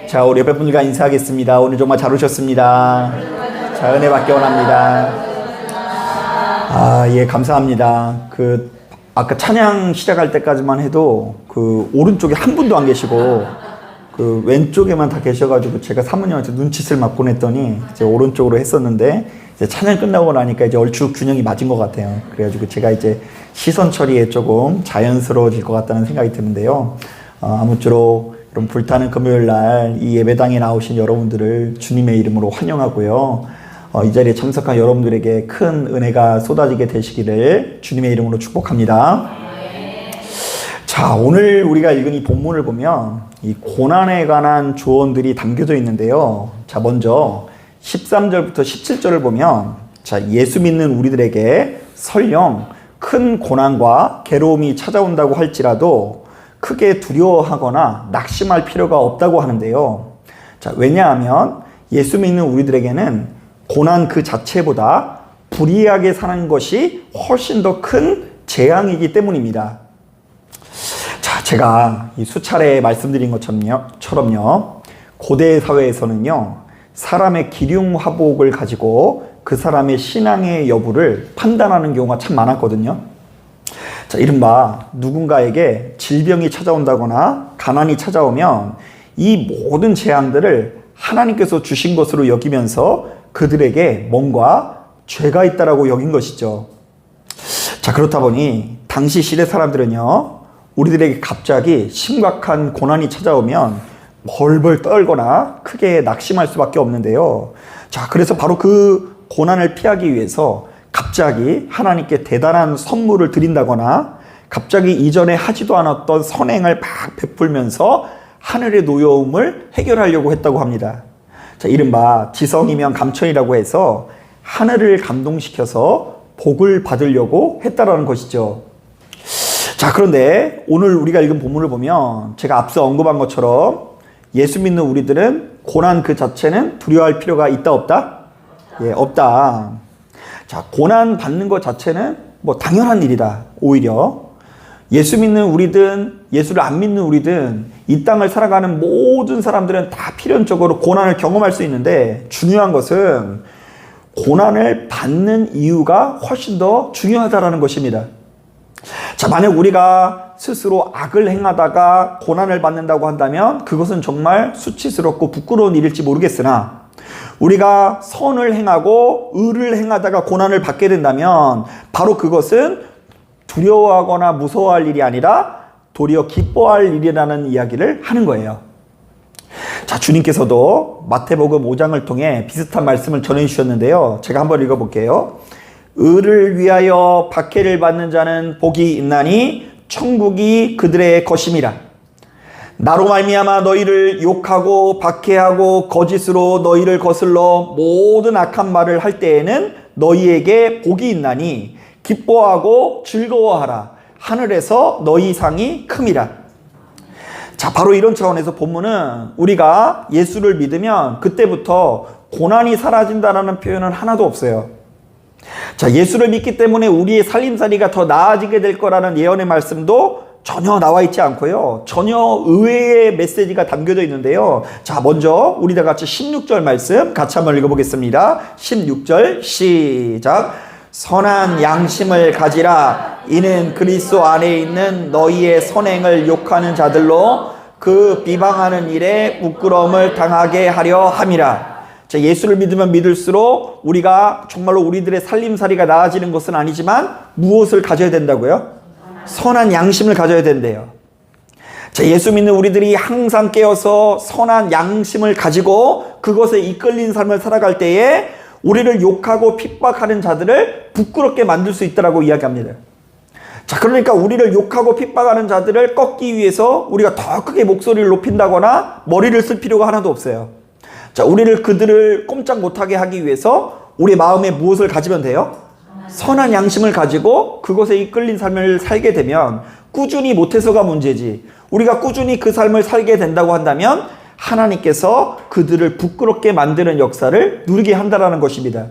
자, 우리 옆에 분들과 인사하겠습니다. 오늘 정말 잘 오셨습니다. 자, 은혜 받기 원합니다. 예, 감사합니다. 아까 찬양 시작할 때까지만 해도 오른쪽에 한 분도 안 계시고 왼쪽에만 다 계셔가지고 제가 사모님한테 눈짓을 막 보냈더니 이제 오른쪽으로 했었는데 이제 찬양 끝나고 나니까 이제 얼추 균형이 맞은 것 같아요. 그래가지고 제가 이제 시선 처리에 조금 자연스러워질 것 같다는 생각이 드는데요. 아무쪼록 그럼 불타는 금요일 날 이 예배당에 나오신 여러분들을 주님의 이름으로 환영하고요. 이 자리에 참석한 여러분들에게 큰 은혜가 쏟아지게 되시기를 주님의 이름으로 축복합니다. 자, 오늘 우리가 읽은 이 본문을 보면 이 고난에 관한 조언들이 담겨져 있는데요. 자, 먼저 13절부터 17절을 보면 자, 예수 믿는 우리들에게 설령 큰 고난과 괴로움이 찾아온다고 할지라도 크게 두려워하거나 낙심할 필요가 없다고 하는데요. 자, 왜냐하면 예수 믿는 우리들에게는 고난 그 자체보다 불의하게 사는 것이 훨씬 더 큰 재앙이기 때문입니다. 자, 제가 이 수차례 말씀드린 것처럼요. 고대 사회에서는요, 사람의 기륭화복을 가지고 그 사람의 신앙의 여부를 판단하는 경우가 참 많았거든요. 자, 이른바 누군가에게 질병이 찾아온다거나 가난이 찾아오면 이 모든 재앙들을 하나님께서 주신 것으로 여기면서 그들에게 뭔가 죄가 있다라고 여긴 것이죠. 자, 그렇다 보니 당시 시대 사람들은요, 우리들에게 갑자기 심각한 고난이 찾아오면 벌벌 떨거나 크게 낙심할 수밖에 없는데요. 자, 그래서 바로 그 고난을 피하기 위해서 갑자기 하나님께 대단한 선물을 드린다거나 갑자기 이전에 하지도 않았던 선행을 막 베풀면서 하늘의 노여움을 해결하려고 했다고 합니다. 자, 이른바 지성이면 감천이라고 해서 하늘을 감동시켜서 복을 받으려고 했다라는 것이죠. 자, 그런데 오늘 우리가 읽은 본문을 보면 제가 앞서 언급한 것처럼 예수 믿는 우리들은 고난 그 자체는 두려워할 필요가 있다 없다? 예, 없다. 자, 고난 받는 것 자체는 뭐 당연한 일이다. 오히려 예수 믿는 우리든 예수를 안 믿는 우리든 이 땅을 살아가는 모든 사람들은 다 필연적으로 고난을 경험할 수 있는데 중요한 것은 고난을 받는 이유가 훨씬 더 중요하다는 것입니다. 자, 만약 우리가 스스로 악을 행하다가 고난을 받는다고 한다면 그것은 정말 수치스럽고 부끄러운 일일지 모르겠으나 우리가 선을 행하고 의를 행하다가 고난을 받게 된다면 바로 그것은 두려워하거나 무서워할 일이 아니라 도리어 기뻐할 일이라는 이야기를 하는 거예요. 자, 주님께서도 마태복음 5장을 통해 비슷한 말씀을 전해주셨는데요. 제가 한번 읽어볼게요. 의를 위하여 박해를 받는 자는 복이 있나니 천국이 그들의 것임이라. 나로 말미암아 너희를 욕하고 박해하고 거짓으로 너희를 거슬러 모든 악한 말을 할 때에는 너희에게 복이 있나니 기뻐하고 즐거워하라. 하늘에서 너희 상이 큼이라. 자, 바로 이런 차원에서 본문은 우리가 예수를 믿으면 그때부터 고난이 사라진다라는 표현은 하나도 없어요. 자, 예수를 믿기 때문에 우리의 살림살이가 더 나아지게 될 거라는 예언의 말씀도 전혀 나와 있지 않고요. 전혀 의외의 메시지가 담겨져 있는데요. 자, 먼저 우리 다 같이 16절 말씀 같이 한번 읽어보겠습니다. 16절 시작. 선한 양심을 가지라. 이는 그리스도 안에 있는 너희의 선행을 욕하는 자들로 그 비방하는 일에 부끄러움을 당하게 하려 함이라. 자, 예수를 믿으면 믿을수록 우리가 정말로 우리들의 살림살이가 나아지는 것은 아니지만 무엇을 가져야 된다고요? 선한 양심을 가져야 된대요. 자, 예수 믿는 우리들이 항상 깨어서 선한 양심을 가지고 그것에 이끌린 삶을 살아갈 때에 우리를 욕하고 핍박하는 자들을 부끄럽게 만들 수 있다라고 이야기합니다. 자, 그러니까 우리를 욕하고 핍박하는 자들을 꺾기 위해서 우리가 더 크게 목소리를 높인다거나 머리를 쓸 필요가 하나도 없어요. 자, 그들을 꼼짝 못하게 하기 위해서 우리 마음에 무엇을 가지면 돼요? 선한 양심을 가지고 그것에 이끌린 삶을 살게 되면 꾸준히 못해서가 문제지. 우리가 꾸준히 그 삶을 살게 된다고 한다면 하나님께서 그들을 부끄럽게 만드는 역사를 누리게 한다라는 것입니다.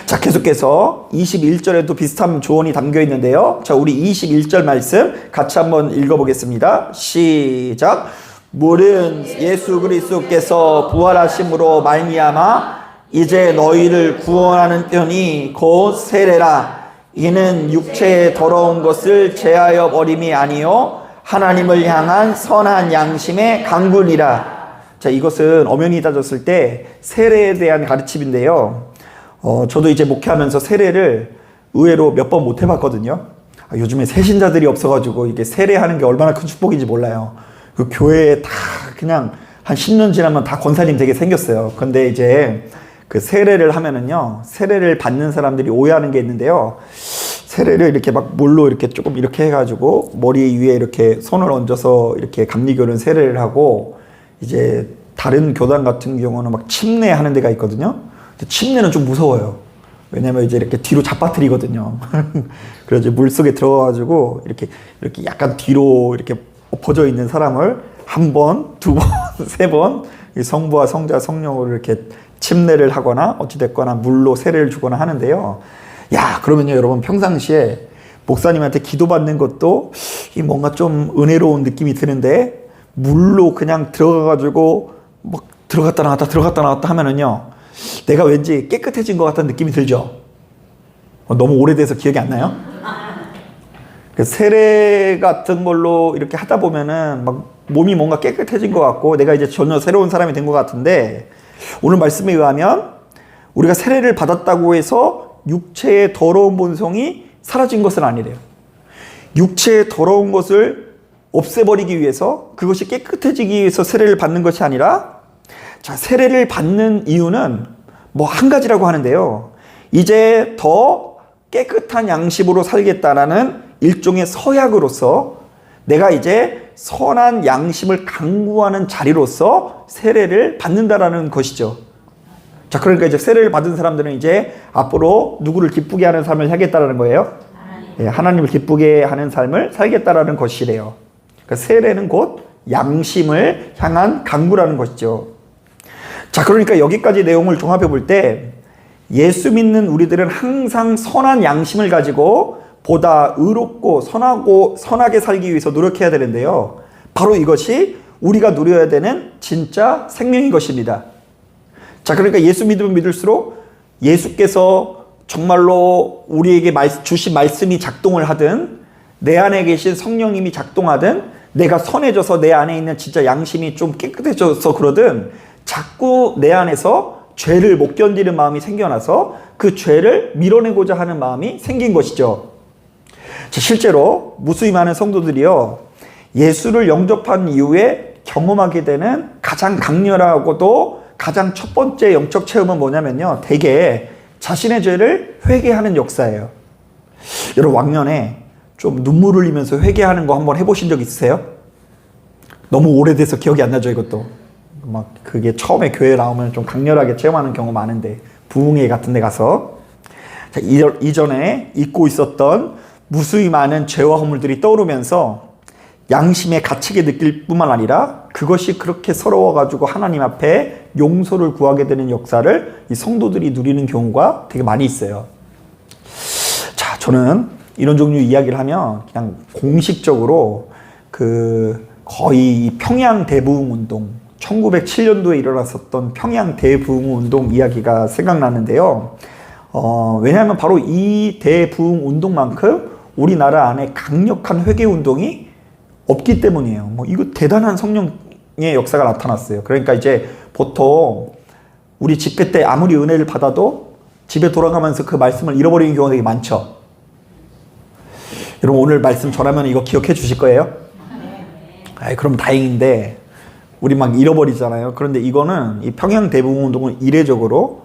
자, 계속해서 21절에도 비슷한 조언이 담겨 있는데요. 자, 우리 21절 말씀 같이 한번 읽어보겠습니다. 시작. 물은 예수 그리스도께서 부활하심으로 말미암아 이제 너희를 구원하는 편이 곧 세례라. 이는 육체의 더러운 것을 제하여 버림이 아니요 하나님을 향한 선한 양심의 강구니라. 자, 이것은 엄연히 따졌을 때 세례에 대한 가르침인데요. 저도 이제 목회하면서 세례를 의외로 몇 번 못 해봤거든요. 요즘에 새신자들이 없어가지고 이게 세례하는 게 얼마나 큰 축복인지 몰라요. 그 교회에 다 그냥 한 10년 지나면 다 권사님 되게 생겼어요. 근데 이제 그 세례를 하면은요, 세례를 받는 사람들이 오해하는 게 있는데요. 세례를 이렇게 막 물로 이렇게 조금 이렇게 해가지고 머리 위에 이렇게 손을 얹어서 이렇게 감리교는 세례를 하고, 이제 다른 교단 같은 경우는 막 침례하는 데가 있거든요. 침례는 좀 무서워요. 왜냐면 이제 이렇게 뒤로 잡아뜨리거든요. 그래서 물 속에 들어가가지고 이렇게 약간 뒤로 이렇게 엎어져 있는 사람을 한 번, 두 번, 세 번 성부와 성자, 성령으로 이렇게 침례를 하거나 어찌됐거나 물로 세례를 주거나 하는데요. 야, 그러면요, 여러분 평상시에 목사님한테 기도받는 것도 뭔가 좀 은혜로운 느낌이 드는데, 물로 그냥 들어가가지고 막 들어갔다 나왔다 하면은요, 내가 왠지 깨끗해진 것 같다는 느낌이 들죠. 너무 오래돼서 기억이 안 나요? 세례 같은 걸로 이렇게 하다 보면은 막 몸이 뭔가 깨끗해진 것 같고 내가 이제 전혀 새로운 사람이 된 것 같은데, 오늘 말씀에 의하면 우리가 세례를 받았다고 해서 육체의 더러운 본성이 사라진 것은 아니래요. 육체의 더러운 것을 없애버리기 위해서, 그것이 깨끗해지기 위해서 세례를 받는 것이 아니라, 자, 세례를 받는 이유는 뭐 한 가지라고 하는데요. 이제 더 깨끗한 양심으로 살겠다라는 일종의 서약으로서 내가 이제 선한 양심을 강구하는 자리로서 세례를 받는다라는 것이죠. 자, 그러니까 이제 세례를 받은 사람들은 이제 앞으로 누구를 기쁘게 하는 삶을 살겠다라는 거예요. 하나님을 기쁘게 하는 삶을 살겠다라는 것이래요. 그러니까 세례는 곧 양심을 향한 강구라는 것이죠. 자, 그러니까 여기까지 내용을 종합해 볼 때 예수 믿는 우리들은 항상 선한 양심을 가지고 보다 의롭고 선하게 살기 위해서 노력해야 되는데요. 바로 이것이 우리가 누려야 되는 진짜 생명인 것입니다. 자, 그러니까 예수 믿으면 믿을수록 예수께서 정말로 우리에게 주신 말씀이 작동을 하든, 내 안에 계신 성령님이 작동하든, 내가 선해져서 내 안에 있는 진짜 양심이 좀 깨끗해져서 그러든, 자꾸 내 안에서 죄를 못 견디는 마음이 생겨나서 그 죄를 밀어내고자 하는 마음이 생긴 것이죠. 실제로 무수히 많은 성도들이요, 예수를 영접한 이후에 경험하게 되는 가장 강렬하고도 가장 첫 번째 영적 체험은 뭐냐면요, 대개 자신의 죄를 회개하는 역사예요. 여러분, 왕년에 좀 눈물 흘리면서 회개하는 거 한번 해보신 적 있으세요? 너무 오래돼서 기억이 안 나죠, 이것도. 막 그게 처음에 교회 나오면 좀 강렬하게 체험하는 경우 많은데, 부흥회 같은 데 가서 이전에 잊고 있었던 무수히 많은 죄와 허물들이 떠오르면서 양심의 가책이 느낄 뿐만 아니라 그것이 그렇게 서러워가지고 하나님 앞에 용서를 구하게 되는 역사를 이 성도들이 누리는 경우가 되게 많이 있어요. 자, 저는 이런 종류 이야기를 하면 그냥 공식적으로 거의 평양 대부흥 운동, 1907년도에 일어났었던 평양 대부흥 운동 이야기가 생각나는데요. 왜냐하면 바로 이 대부흥 운동만큼 우리나라 안에 강력한 회개 운동이 없기 때문이에요. 이거 대단한 성령의 역사가 나타났어요. 그러니까 이제 보통 우리 집회 때 아무리 은혜를 받아도 집에 돌아가면서 그 말씀을 잃어버리는 경우가 되게 많죠. 여러분, 오늘 말씀 전하면 이거 기억해 주실 거예요? 그럼 다행인데, 우리 막 잃어버리잖아요. 그런데 이거는 이 평양 대부흥 운동은 이례적으로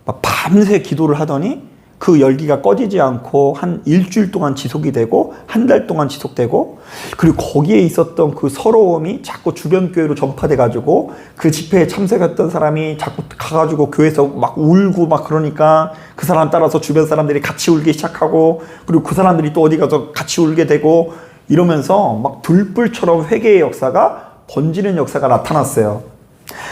막 밤새 기도를 하더니 그 열기가 꺼지지 않고 한 일주일 동안 지속이 되고, 한 달 동안 지속되고, 그리고 거기에 있었던 그 서러움이 자꾸 주변 교회로 전파돼가지고 그 집회에 참석했던 사람이 자꾸 가가지고 교회에서 막 울고 막 그러니까 그 사람 따라서 주변 사람들이 같이 울기 시작하고, 그리고 그 사람들이 또 어디 가서 같이 울게 되고, 이러면서 막 불불처럼 회개의 역사가 번지는 역사가 나타났어요.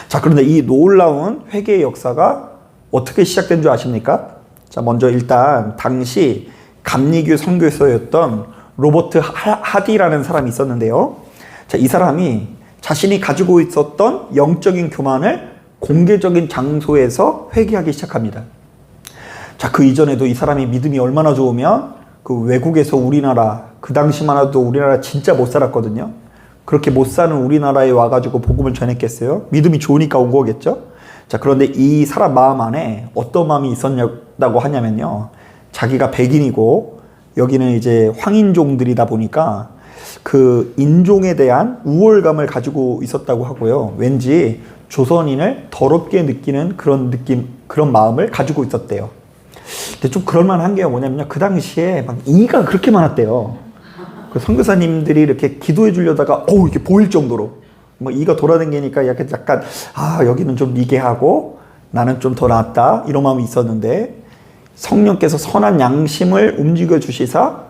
자, 그런데 이 놀라운 회개의 역사가 어떻게 시작된 줄 아십니까? 자, 먼저 일단 당시 감리교 선교사였던 로버트 하디라는 사람이 있었는데요. 자, 이 사람이 자신이 가지고 있었던 영적인 교만을 공개적인 장소에서 회개하기 시작합니다. 자, 그 이전에도 이 사람이 믿음이 얼마나 좋으면 그 외국에서 우리나라, 그 당시만 해도 우리나라 진짜 못 살았거든요. 그렇게 못 사는 우리나라에 와가지고 복음을 전했겠어요? 믿음이 좋으니까 온 거겠죠? 자, 그런데 이 사람 마음 안에 어떤 마음이 있었냐고 하냐면요. 자기가 백인이고 여기는 이제 황인종들이다 보니까 그 인종에 대한 우월감을 가지고 있었다고 하고요. 왠지 조선인을 더럽게 느끼는 그런 느낌, 그런 마음을 가지고 있었대요. 근데 좀 그럴만한 게 뭐냐면요. 그 당시에 막 이가 그렇게 많았대요. 그 선교사님들이 이렇게 기도해 주려다가 이렇게 보일 정도로 뭐 이가 돌아다니니까 약간 여기는 좀 미개하고 나는 좀 더 낫다 이런 마음이 있었는데 성령께서 선한 양심을 움직여 주시사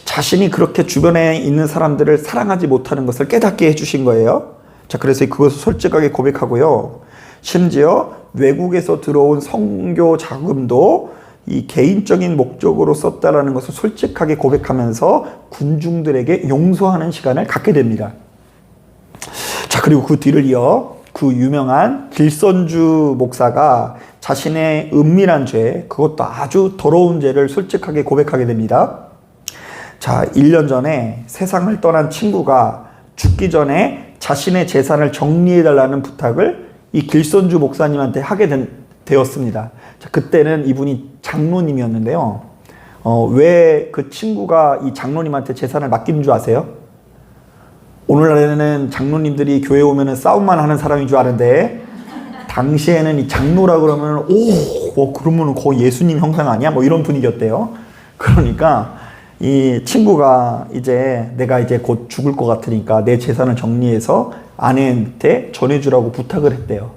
자신이 그렇게 주변에 있는 사람들을 사랑하지 못하는 것을 깨닫게 해주신 거예요. 자, 그래서 그것을 솔직하게 고백하고요. 심지어 외국에서 들어온 선교 자금도 이 개인적인 목적으로 썼다라는 것을 솔직하게 고백하면서 군중들에게 용서하는 시간을 갖게 됩니다. 자, 그리고 그 뒤를 이어 그 유명한 길선주 목사가 자신의 은밀한 죄, 그것도 아주 더러운 죄를 솔직하게 고백하게 됩니다. 자, 1년 전에 세상을 떠난 친구가 죽기 전에 자신의 재산을 정리해달라는 부탁을 이 길선주 목사님한테 하게 되었습니다. 자, 그때는 이분이 장로님이었는데요. 왜 그 친구가 이 장로님한테 재산을 맡기는 줄 아세요? 오늘날에는 장로님들이 교회 오면은 싸움만 하는 사람인 줄 아는데 당시에는 이 장로라 그러면 그러면 거의 예수님 형상 아니야? 뭐 이런 분위기였대요. 그러니까 이 친구가 내가 이제 곧 죽을 것 같으니까 내 재산을 정리해서 아내한테 전해주라고 부탁을 했대요.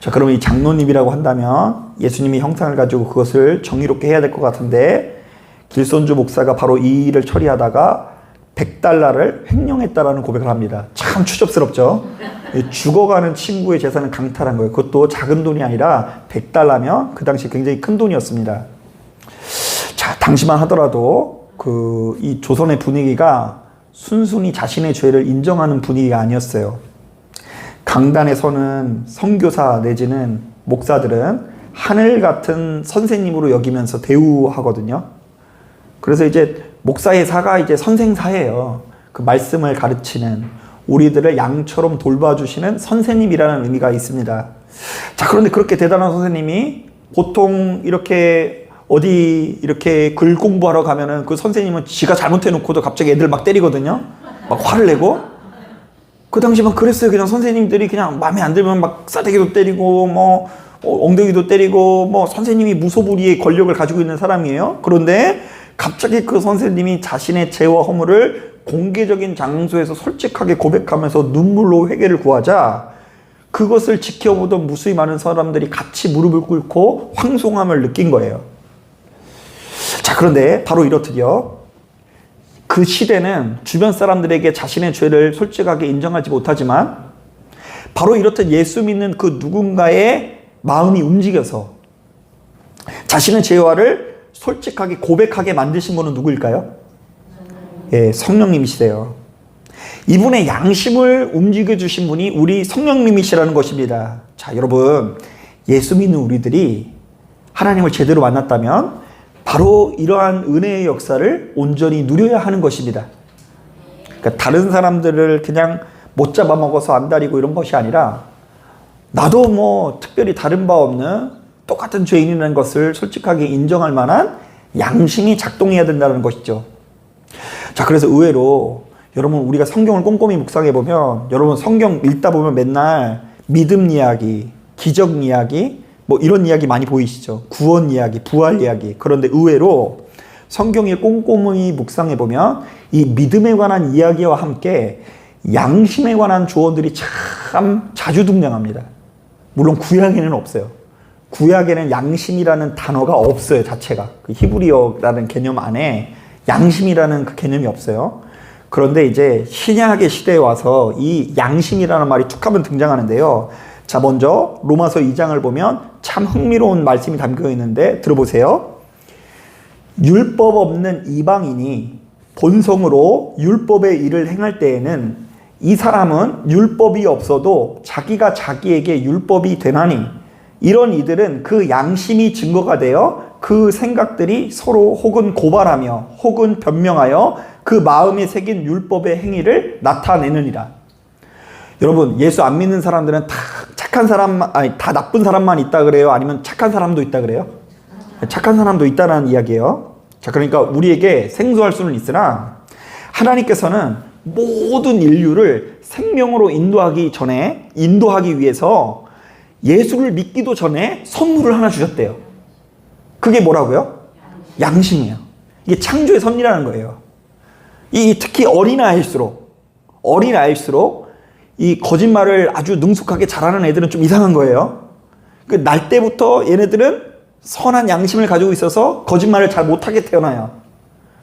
자, 그러면 이 장로님이라고 한다면 예수님이 형상을 가지고 그것을 정의롭게 해야 될 것 같은데 길선주 목사가 바로 이 일을 처리하다가 $100를 횡령했다라는 고백을 합니다. 참 추접스럽죠? 죽어가는 친구의 재산을 강탈한 거예요. 그것도 작은 돈이 아니라 $100면 그 당시 굉장히 큰 돈이었습니다. 자, 당시만 하더라도 이 조선의 분위기가 순순히 자신의 죄를 인정하는 분위기가 아니었어요. 강단에 서는 선교사 내지는 목사들은 하늘 같은 선생님으로 여기면서 대우하거든요. 그래서 목사의 사가 선생사예요. 그 말씀을 가르치는, 우리들을 양처럼 돌봐주시는 선생님이라는 의미가 있습니다. 자, 그런데 그렇게 대단한 선생님이 보통 이렇게 글 공부하러 가면은 그 선생님은 지가 잘못해놓고도 갑자기 애들 막 때리거든요. 막 화를 내고. 그 당시 막 그랬어요. 그냥 선생님들이 그냥 마음에 안 들면 막 싸대기도 때리고, 엉덩이도 때리고, 선생님이 무소불위의 권력을 가지고 있는 사람이에요. 그런데 갑자기 그 선생님이 자신의 죄와 허물을 공개적인 장소에서 솔직하게 고백하면서 눈물로 회개를 구하자 그것을 지켜보던 무수히 많은 사람들이 같이 무릎을 꿇고 황송함을 느낀 거예요. 자, 그런데 바로 이렇듯요. 그 시대는 주변 사람들에게 자신의 죄를 솔직하게 인정하지 못하지만 바로 이렇듯 예수 믿는 그 누군가의 마음이 움직여서 자신의 죄와를 솔직하게 고백하게 만드신 분은 누구일까요? 예, 성령님이시래요. 이분의 양심을 움직여주신 분이 우리 성령님이시라는 것입니다. 자, 여러분, 예수 믿는 우리들이 하나님을 제대로 만났다면 바로 이러한 은혜의 역사를 온전히 누려야 하는 것입니다. 그러니까 다른 사람들을 그냥 못 잡아먹어서 안달이고 이런 것이 아니라 나도 특별히 다른 바 없는 똑같은 죄인이라는 것을 솔직하게 인정할 만한 양심이 작동해야 된다는 것이죠. 자, 그래서 의외로 여러분 우리가 성경을 꼼꼼히 묵상해보면 여러분 성경 읽다 보면 맨날 믿음 이야기, 기적 이야기 이런 이야기 많이 보이시죠? 구원 이야기, 부활 이야기. 그런데 의외로 성경에 꼼꼼히 묵상해보면 이 믿음에 관한 이야기와 함께 양심에 관한 조언들이 참 자주 등장합니다. 물론 구약에는 없어요. 구약에는 양심이라는 단어가 없어요, 자체가. 그 히브리어라는 개념 안에 양심이라는 그 개념이 없어요. 그런데 신약의 시대에 와서 이 양심이라는 말이 툭 하면 등장하는데요. 자, 먼저 로마서 2장을 보면 참 흥미로운 말씀이 담겨 있는데 들어보세요. 율법 없는 이방인이 본성으로 율법의 일을 행할 때에는 이 사람은 율법이 없어도 자기가 자기에게 율법이 되나니 이런 이들은 그 양심이 증거가 되어 그 생각들이 서로 혹은 고발하며 혹은 변명하여 그 마음에 새긴 율법의 행위를 나타내느니라. 여러분, 예수 안 믿는 사람들은 다 착한 사람, 아니 다 나쁜 사람만 있다 그래요? 아니면 착한 사람도 있다 그래요? 착한 사람도 있다는 이야기예요. 자, 그러니까 우리에게 생소할 수는 있으나 하나님께서는 모든 인류를 생명으로 인도하기 위해서 예수를 믿기도 전에 선물을 하나 주셨대요. 그게 뭐라고요? 양심이에요. 이게 창조의 섭리라는 거예요. 특히 어린아이일수록 이 거짓말을 아주 능숙하게 잘하는 애들은 좀 이상한 거예요. 날 때부터 얘네들은 선한 양심을 가지고 있어서 거짓말을 잘 못하게 태어나요.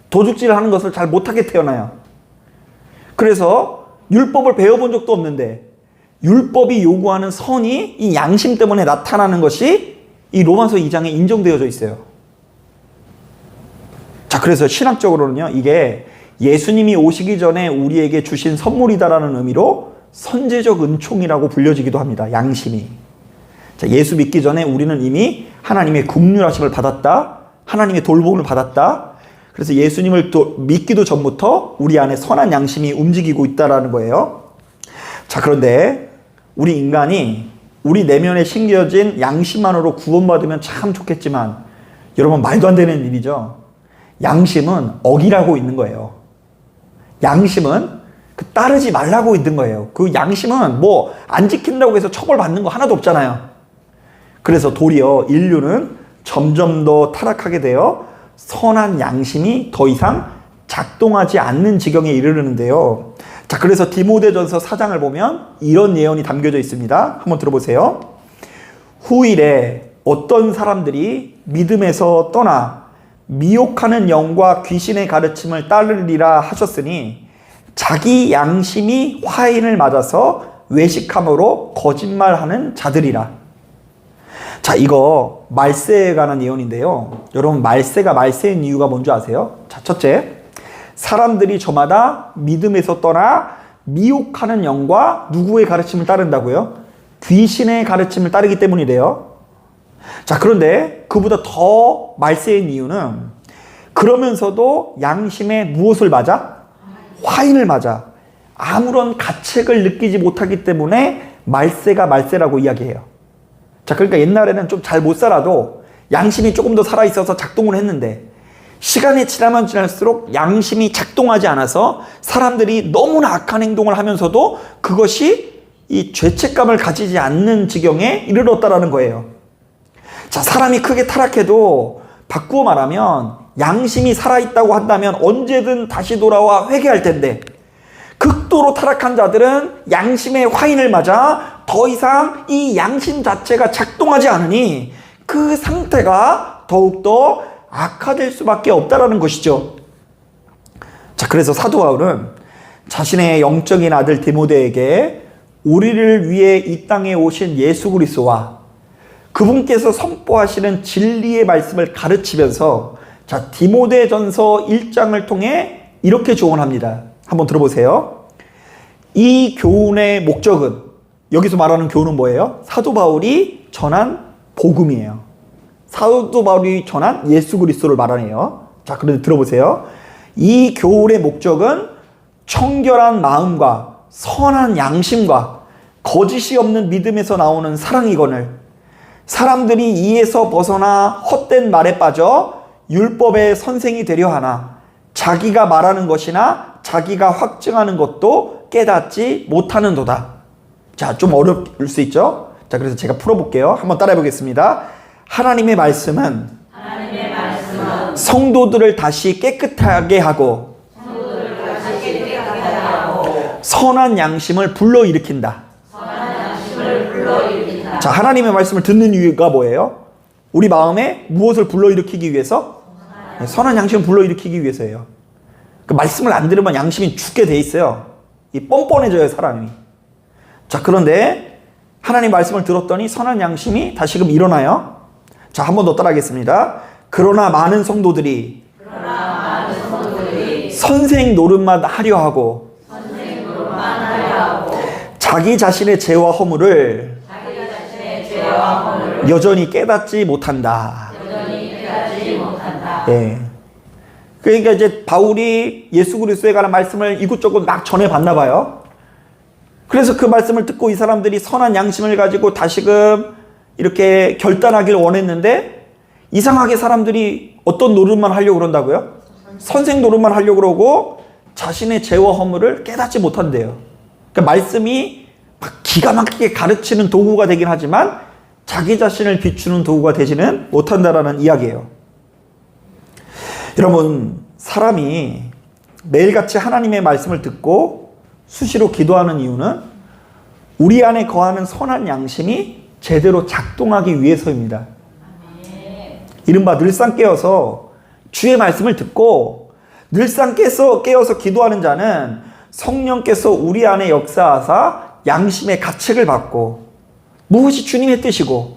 도둑질을 하는 것을 잘 못하게 태어나요. 그래서 율법을 배워본 적도 없는데 율법이 요구하는 선이 이 양심 때문에 나타나는 것이 이 로마서 2장에 인정되어져 있어요. 자, 그래서 신학적으로는요, 이게 예수님이 오시기 전에 우리에게 주신 선물이다라는 의미로 선제적 은총이라고 불려지기도 합니다. 양심이. 자, 예수 믿기 전에 우리는 이미 하나님의 긍휼하심을 받았다. 하나님의 돌봄을 받았다. 그래서 예수님을 믿기도 전부터 우리 안에 선한 양심이 움직이고 있다라는 거예요. 자, 그런데 우리 인간이 우리 내면에 심겨진 양심만으로 구원받으면 참 좋겠지만 여러분, 말도 안 되는 일이죠. 양심은 어기라고 있는 거예요. 양심은 따르지 말라고 있는 거예요. 그 양심은 뭐 안 지킨다고 해서 처벌받는 거 하나도 없잖아요. 그래서 도리어 인류는 점점 더 타락하게 되어 선한 양심이 더 이상 작동하지 않는 지경에 이르르는데요. 자, 그래서 디모데전서 4장을 보면 이런 예언이 담겨져 있습니다. 한번 들어보세요. 후일에 어떤 사람들이 믿음에서 떠나 미혹하는 영과 귀신의 가르침을 따르리라 하셨으니 자기 양심이 화인을 맞아서 외식함으로 거짓말하는 자들이라. 자, 이거 말세에 관한 예언인데요. 여러분, 말세가 말세인 이유가 뭔지 아세요? 자, 첫째, 사람들이 저마다 믿음에서 떠나 미혹하는 영과 누구의 가르침을 따른다고요? 귀신의 가르침을 따르기 때문이래요. 자, 그런데 그보다 더 말세인 이유는 그러면서도 양심에 무엇을 맞아? 화인을 맞아. 아무런 가책을 느끼지 못하기 때문에 말세가 말세라고 이야기해요. 자, 그러니까 옛날에는 좀 잘 못 살아도 양심이 조금 더 살아있어서 작동을 했는데 시간이 지나면 지날수록 양심이 작동하지 않아서 사람들이 너무나 악한 행동을 하면서도 그것이 이 죄책감을 가지지 않는 지경에 이르렀다라는 거예요. 자, 사람이 크게 타락해도 바꾸어 말하면 양심이 살아있다고 한다면 언제든 다시 돌아와 회개할 텐데 극도로 타락한 자들은 양심의 화인을 맞아 더 이상 이 양심 자체가 작동하지 않으니 그 상태가 더욱더 악화될 수밖에 없다라는 것이죠. 자, 그래서 사도 바울은 자신의 영적인 아들 디모데에게 우리를 위해 이 땅에 오신 예수 그리스도와 그분께서 선포하시는 진리의 말씀을 가르치면서 자, 디모데전서 1장을 통해 이렇게 조언합니다. 한번 들어보세요. 이 교훈의 목적은, 여기서 말하는 교훈은 뭐예요? 사도 바울이 전한 복음이에요. 사도 바울이 전한 예수 그리스도를 말하네요. 자, 그런데 들어보세요. 이 교훈의 목적은 청결한 마음과 선한 양심과 거짓이 없는 믿음에서 나오는 사랑이거늘 사람들이 이에서 벗어나 헛된 말에 빠져 율법의 선생이 되려 하나 자기가 말하는 것이나 자기가 확증하는 것도 깨닫지 못하는도다. 자, 좀 어려울 수 있죠? 자, 그래서 제가 풀어볼게요. 한번 따라해 보겠습니다. 하나님의 말씀은 성도들을 다시 깨끗하게 하고 선한 양심을 불러일으킨다. 자, 하나님의 말씀을 듣는 이유가 뭐예요? 우리 마음에 무엇을 불러일으키기 위해서? 선한 양심을 불러일으키기 위해서예요. 그 말씀을 안 들으면 양심이 죽게 돼 있어요. 이 뻔뻔해져요, 사람이. 자, 그런데 하나님 말씀을 들었더니 선한 양심이 다시금 일어나요. 자, 한 번 더 따라하겠습니다. 그러나 많은 성도들이 선생 노릇만 하려 하고 자기 자신의 죄와 허물을 여전히 깨닫지 못한다. 예. 그러니까 이제 바울이 예수 그리스도에 관한 말씀을 이곳저곳 막 전해봤나 봐요. 그래서 그 말씀을 듣고 이 사람들이 선한 양심을 가지고 다시금 이렇게 결단하길 원했는데 이상하게 사람들이 어떤 노릇만 하려고 그런다고요? 선생 노릇만 하려고 그러고 자신의 죄와 허물을 깨닫지 못한대요. 그러니까 말씀이 막 기가 막히게 가르치는 도구가 되긴 하지만 자기 자신을 비추는 도구가 되지는 못한다라는 이야기예요. 여러분, 사람이 매일같이 하나님의 말씀을 듣고 수시로 기도하는 이유는 우리 안에 거하는 선한 양심이 제대로 작동하기 위해서입니다. 이른바 늘상 깨어서 주의 말씀을 듣고 늘상 깨어서 기도하는 자는 성령께서 우리 안에 역사하사 양심의 가책을 받고 무엇이 주님의 뜻이고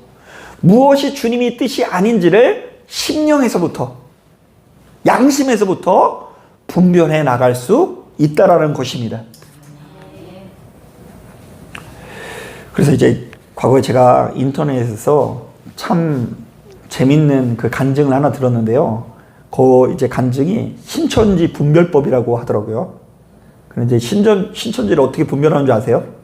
무엇이 주님의 뜻이 아닌지를 심령에서부터 양심에서부터 분별해 나갈 수 있다라는 것입니다. 그래서 이제 과거에 제가 인터넷에서 참 재밌는 그 간증을 하나 들었는데요. 그 이제 간증이 신천지 분별법이라고 하더라고요. 그런데 이제 신천지를 어떻게 분별하는 줄 아세요?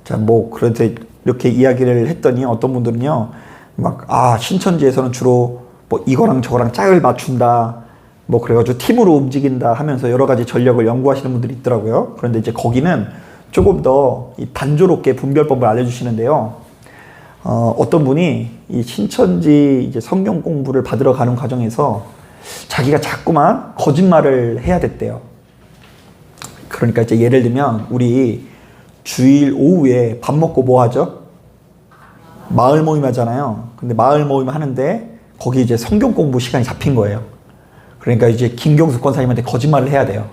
자, 뭐 그래서 이렇게 이야기를 했더니 어떤 분들은요, 막 신천지에서는 주로 뭐 이거랑 저거랑 짝을 맞춘다, 뭐 그래가지고 팀으로 움직인다 하면서 여러 가지 전략을 연구하시는 분들이 있더라고요. 그런데 이제 거기는 조금 더 단조롭게 분별법을 알려주시는데요. 어떤 분이 이 신천지 이제 성경 공부를 받으러 가는 과정에서 자기가 자꾸만 거짓말을 해야 됐대요. 그러니까 이제 예를 들면 우리 주일 오후에 밥 먹고 뭐 하죠? 마을 모임 하잖아요. 근데 마을 모임 하는데 거기 이제 성경 공부 시간이 잡힌 거예요. 그러니까 이제 김경수 권사님한테 거짓말을 해야 돼요.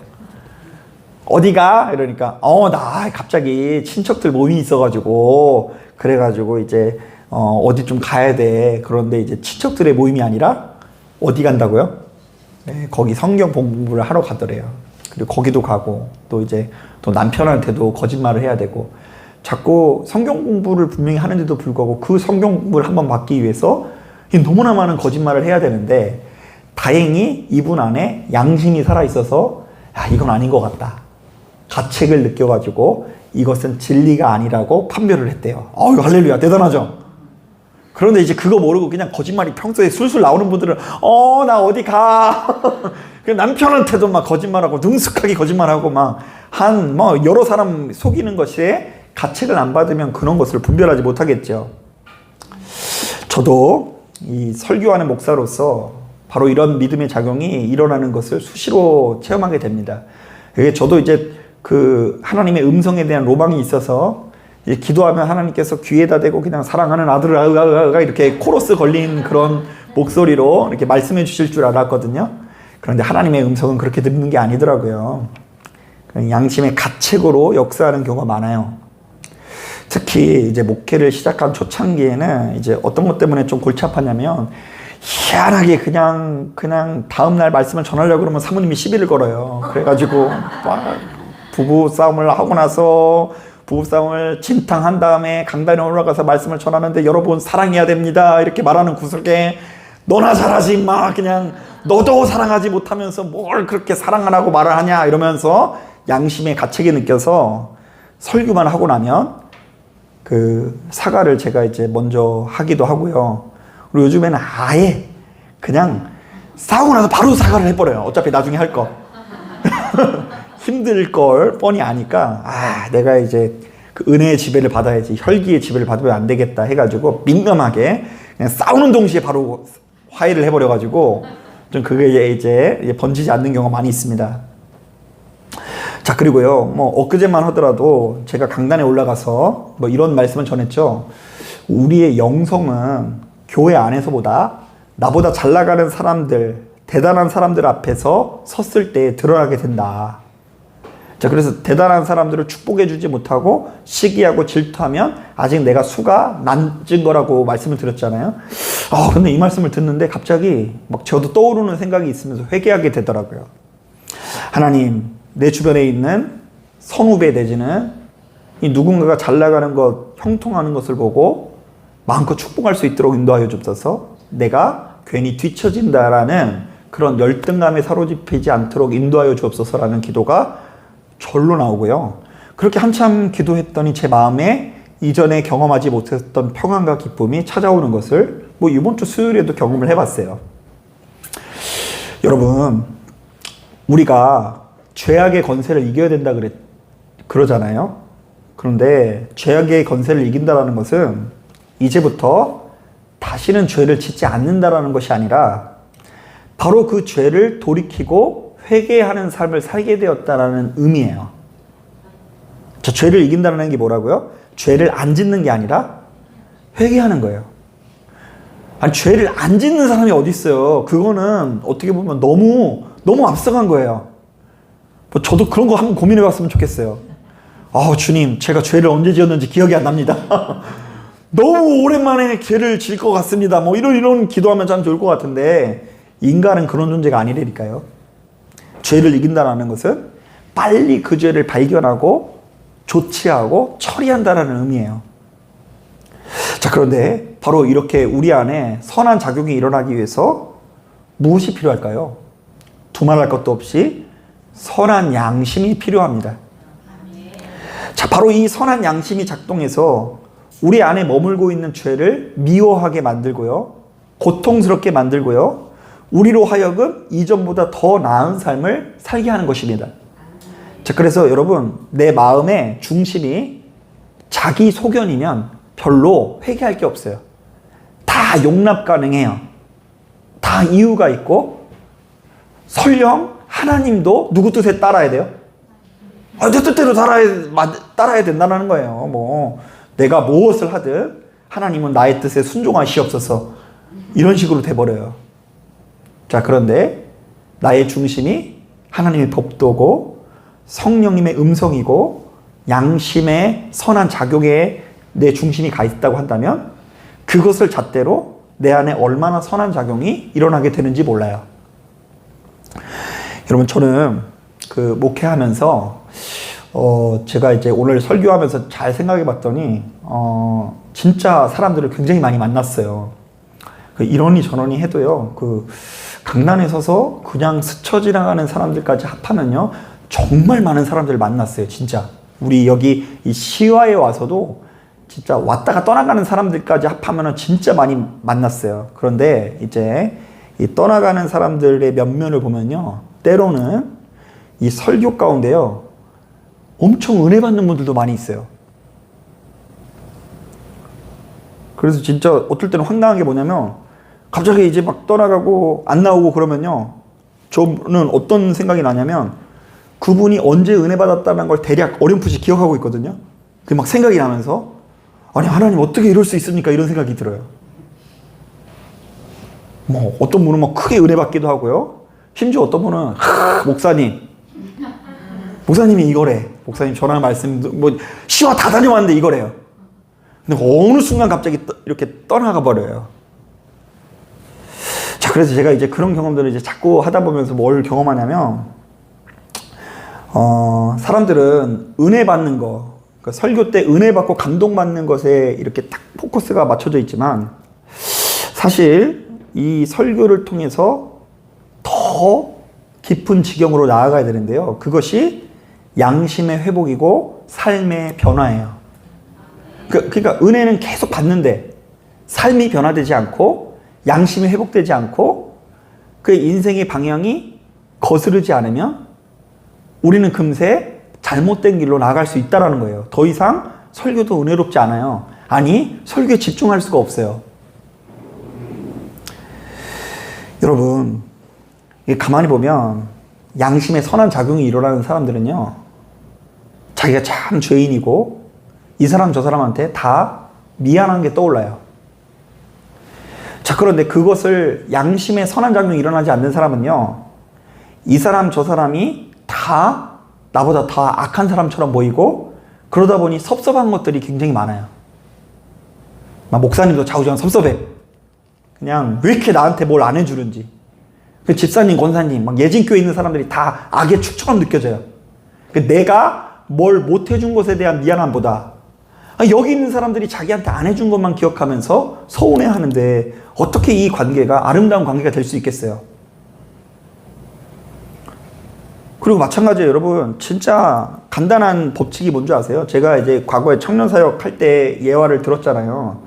어디가? 이러니까 나 갑자기 친척들 모임이 있어가지고 그래가지고 이제 어디 좀 가야 돼. 그런데 이제 친척들의 모임이 아니라 어디 간다고요? 네, 거기 성경 공부를 하러 가더래요. 그리고 거기도 가고 또 이제 또 남편한테도 거짓말을 해야 되고 자꾸 성경 공부를 분명히 하는데도 불구하고 그 성경 공부를 한번 받기 위해서 너무나 많은 거짓말을 해야 되는데 다행히 이분 안에 양심이 살아있어서 이건 아닌 것 같다. 가책을 느껴가지고 이것은 진리가 아니라고 판별을 했대요. 할렐루야, 대단하죠? 그런데 이제 그거 모르고 그냥 거짓말이 평소에 술술 나오는 분들은 나 어디 가. 남편한테도 막 거짓말하고 능숙하게 거짓말하고 여러 사람 속이는 것에 가책을 안 받으면 그런 것을 분별하지 못하겠죠. 저도 이 설교하는 목사로서 바로 이런 믿음의 작용이 일어나는 것을 수시로 체험하게 됩니다. 저도 이제 그 하나님의 음성에 대한 로망이 있어서 기도하면 하나님께서 귀에다 대고 그냥 사랑하는 아들을 이렇게 코러스 걸린 그런 목소리로 이렇게 말씀해 주실 줄 알았거든요. 그런데 하나님의 음성은 그렇게 듣는 게 아니더라고요. 양심의 가책으로 역사하는 경우가 많아요. 특히 이제 목회를 시작한 초창기에는 이제 어떤 것 때문에 좀 골치 아팠냐면 희한하게 그냥 다음날 말씀을 전하려고 그러면 사모님이 시비를 걸어요. 그래가지고 부부 싸움을 하고 나서 부부싸움을 진탕한 다음에 강단에 올라가서 말씀을 전하는데 여러분 사랑해야 됩니다 이렇게 말하는 구석에 너나 잘하지 그냥 너도 사랑하지 못하면서 뭘 그렇게 사랑 안 하고 말을 하냐 이러면서 양심의 가책이 느껴서 설교만 하고 나면 그 사과를 제가 이제 먼저 하기도 하고요. 그리고 요즘에는 아예 그냥 싸우고 나서 바로 사과를 해버려요. 어차피 나중에 할 거. 힘들 걸 뻔히 아니까 내가 이제 그 은혜의 지배를 받아야지 혈기의 지배를 받으면 안 되겠다 해가지고 민감하게 그냥 싸우는 동시에 바로 화해를 해버려가지고 좀 그게 이제 번지지 않는 경우가 많이 있습니다. 자, 그리고요 엊그제만 하더라도 제가 강단에 올라가서 이런 말씀을 전했죠. 우리의 영성은 교회 안에서보다 나보다 잘 나가는 사람들, 대단한 사람들 앞에서 섰을 때 드러나게 된다. 자, 그래서 대단한 사람들을 축복해주지 못하고 시기하고 질투하면 아직 내가 수가 낮은 거라고 말씀을 드렸잖아요. 근데 이 말씀을 듣는데 갑자기 저도 떠오르는 생각이 있으면서 회개하게 되더라고요. 하나님, 내 주변에 있는 선후배 내지는 이 누군가가 잘 나가는 것, 형통하는 것을 보고 마음껏 축복할 수 있도록 인도하여 주옵소서. 내가 괜히 뒤처진다라는 그런 열등감에 사로잡히지 않도록 인도하여 주옵소서라는 기도가 절로 나오고요. 그렇게 한참 기도했더니 제 마음에 이전에 경험하지 못했던 평안과 기쁨이 찾아오는 것을 이번 주 수요일에도 경험을 해봤어요. 여러분, 우리가 죄악의 권세를 이겨야 된다 그러잖아요. 그런데 죄악의 권세를 이긴다는 것은 이제부터 다시는 죄를 짓지 않는다라는 것이 아니라 바로 그 죄를 돌이키고 회개하는 삶을 살게 되었다라는 의미예요. 자, 죄를 이긴다는 게 뭐라고요? 죄를 안 짓는 게 아니라 회개하는 거예요. 아니, 죄를 안 짓는 사람이 어디 있어요? 그거는 어떻게 보면 너무 앞서간 거예요. 저도 그런 거 한번 고민해 봤으면 좋겠어요. 주님, 제가 죄를 언제 지었는지 기억이 안 납니다. 너무 오랜만에 죄를 질 것 같습니다. 이런 기도하면 참 좋을 것 같은데, 인간은 그런 존재가 아니라니까요. 죄를 이긴다는 것은 빨리 그 죄를 발견하고 조치하고 처리한다는 의미예요. 자, 그런데 바로 이렇게 우리 안에 선한 작용이 일어나기 위해서 무엇이 필요할까요? 두말할 것도 없이 선한 양심이 필요합니다. 자, 바로 이 선한 양심이 작동해서 우리 안에 머물고 있는 죄를 미워하게 만들고요, 고통스럽게 만들고요, 우리로 하여금 이전보다 더 나은 삶을 살게 하는 것입니다. 자, 그래서 여러분, 내 마음의 중심이 자기 소견이면 별로 회개할 게 없어요. 다 용납 가능해요. 다 이유가 있고, 설령 하나님도 누구 뜻에 따라야 돼요? 내 뜻대로 따라야 된다는 거예요. 내가 무엇을 하든 하나님은 나의 뜻에 순종하시옵소서, 이런 식으로 돼버려요. 자, 그런데 나의 중심이 하나님의 법도고 성령님의 음성이고 양심의 선한 작용에 내 중심이 가 있다고 한다면 그것을 잣대로 내 안에 얼마나 선한 작용이 일어나게 되는지 몰라요. 여러분, 저는 목회하면서 제가 이제 오늘 설교하면서 잘 생각해 봤더니 진짜 사람들을 굉장히 많이 만났어요. 이러니 저러니 해도요, 강단에 서서 그냥 스쳐 지나가는 사람들까지 합하면요, 정말 많은 사람들을 만났어요. 진짜 우리 여기 이 시와에 와서도 진짜 왔다가 떠나가는 사람들까지 합하면 진짜 많이 만났어요. 그런데 이제 이 떠나가는 사람들의 면면을 보면요, 때로는 이 설교 가운데요, 엄청 은혜 받는 분들도 많이 있어요. 그래서 진짜 어떨 때는 황당한 게 뭐냐면, 갑자기 이제 막 떠나가고 안 나오고 그러면요, 저는 어떤 생각이 나냐면, 그분이 언제 은혜 받았다는 걸 대략 어렴풋이 기억하고 있거든요. 그게 막 생각이 나면서, 아니, 하나님 어떻게 이럴 수 있습니까? 이런 생각이 들어요. 어떤 분은 막 크게 은혜 받기도 하고요. 심지어 어떤 분은, 목사님이 이거래. 목사님 전화 말씀, 시와 다 다녀왔는데 이거래요. 근데 어느 순간 갑자기 이렇게 떠나가 버려요. 자, 그래서 제가 이제 그런 경험들을 이제 자꾸 하다 보면서 뭘 경험하냐면, 사람들은 은혜 받는 거, 그러니까 설교 때 은혜 받고 감동받는 것에 이렇게 딱 포커스가 맞춰져 있지만, 사실 이 설교를 통해서 더 깊은 지경으로 나아가야 되는데요, 그것이 양심의 회복이고 삶의 변화예요. 그러니까 은혜는 계속 받는데 삶이 변화되지 않고 양심이 회복되지 않고 그 인생의 방향이 거스르지 않으면 우리는 금세 잘못된 길로 나아갈 수 있다는 거예요. 더 이상 설교도 은혜롭지 않아요. 아니, 설교에 집중할 수가 없어요. 여러분, 가만히 보면 양심의 선한 작용이 일어나는 사람들은요, 자기가 참 죄인이고 이 사람 저 사람한테 다 미안한 게 떠올라요. 자, 그런데 그것을 양심의 선한 작용이 일어나지 않는 사람은요, 이 사람 저 사람이 다 나보다 다 악한 사람처럼 보이고, 그러다 보니 섭섭한 것들이 굉장히 많아요. 목사님도 좌우지간 섭섭해. 그냥 왜 이렇게 나한테 뭘 안 해주는지. 집사님, 권사님, 예진교회 있는 사람들이 다 악의 축처럼 느껴져요. 내가 뭘 못 해준 것에 대한 미안함보다 여기 있는 사람들이 자기한테 안 해준 것만 기억하면서 서운해하는데 어떻게 이 관계가 아름다운 관계가 될 수 있겠어요? 그리고 마찬가지예요, 여러분. 진짜 간단한 법칙이 뭔지 아세요? 제가 이제 과거에 청년사역 할 때 예화를 들었잖아요.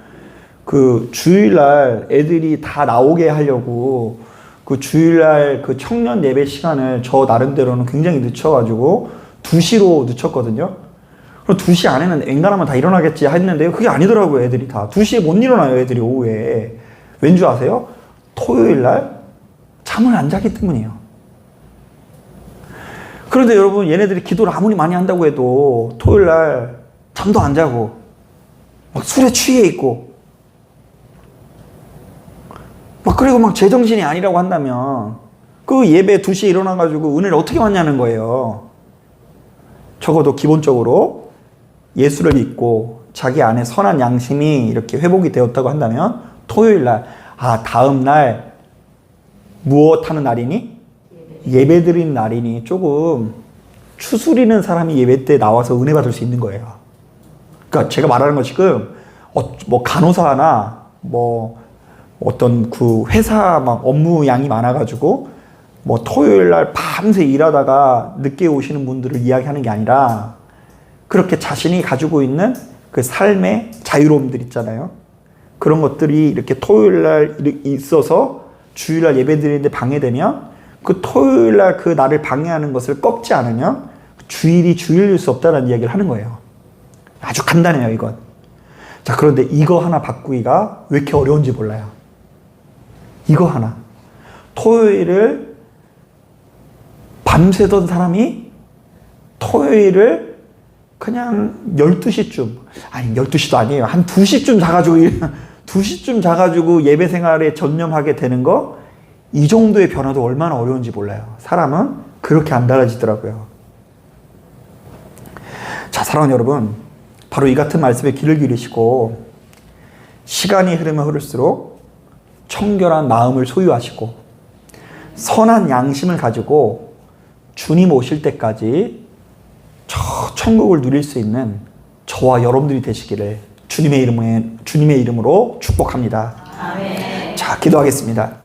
그 주일날 애들이 다 나오게 하려고 그 주일날 그 청년 예배 시간을 저 나름대로는 굉장히 늦춰가지고 2시로 늦췄거든요. 그럼 2시 안에는 앵간하면 다 일어나겠지 했는데요. 그게 아니더라고요, 애들이 다. 2시에 못 일어나요, 애들이 오후에. 왠지 아세요? 토요일날 잠을 안 자기 때문이에요. 그런데 여러분, 얘네들이 기도를 아무리 많이 한다고 해도 토요일날 잠도 안 자고 막 술에 취해 있고 막 그리고 막 제정신이 아니라고 한다면 그 예배 2시에 일어나가지고 은혜를 어떻게 받냐는 거예요. 적어도 기본적으로 예수를 믿고 자기 안에 선한 양심이 이렇게 회복이 되었다고 한다면 토요일날 다음날 무엇 하는 날이니? 예배 드리는 날이니 조금 추스리는 사람이 예배 때 나와서 은혜 받을 수 있는 거예요. 그러니까 제가 말하는 건 지금 뭐 간호사나 뭐 어떤 그 회사 막 업무 양이 많아가지고 뭐 토요일 날 밤새 일하다가 늦게 오시는 분들을 이야기하는 게 아니라 그렇게 자신이 가지고 있는 그 삶의 자유로움들 있잖아요. 그런 것들이 이렇게 토요일 날 있어서 주일 날 예배 드리는데 방해되면 그 토요일 날 그 나를 방해하는 것을 꺾지 않으면 주일이 주일일 수 없다는 이야기를 하는 거예요. 아주 간단해요, 이건. 자, 그런데 이거 하나 바꾸기가 왜 이렇게 어려운지 몰라요. 이거 하나. 토요일을 밤새던 사람이 토요일을 그냥 12시쯤, 아니 12시도 아니에요. 한 2시쯤 자가지고 2시쯤 자가지고 예배 생활에 전념하게 되는 거, 이 정도의 변화도 얼마나 어려운지 몰라요. 사람은 그렇게 안 달라지더라고요. 자, 사랑하는 여러분, 바로 이 같은 말씀에 귀를 기울이시고 시간이 흐르면 흐를수록 청결한 마음을 소유하시고 선한 양심을 가지고 주님 오실 때까지 저 천국을 누릴 수 있는 저와 여러분들이 되시기를 주님의 이름으로 축복합니다. 아멘. 자, 기도하겠습니다.